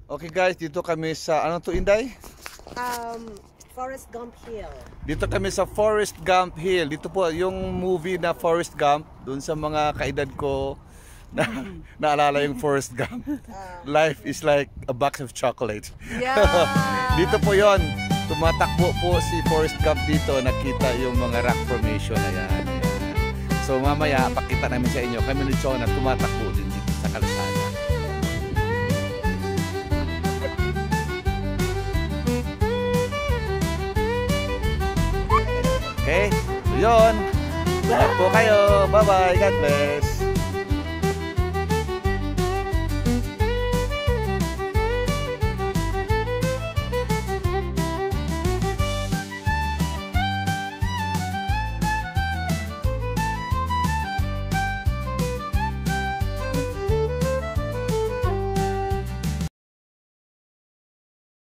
Okay guys, dito kami sa, ano to Inday? Forrest Gump Hill. Dito kami sa Forrest Gump Hill. Dito po yung movie na Forrest Gump. Doon sa mga kaedad ko na naalala yung Forrest Gump. Life is like a box of chocolate. Yeah. Dito po yon. Tumatakbo po si Forrest Gump dito. Nakita yung mga rock formation na yan. So mamaya, pakita namin sa inyo. Kami ni Chona tumatakbo din dito sa kalsada. Okay, so yun. Ingat po kayo. Bye-bye. God bless.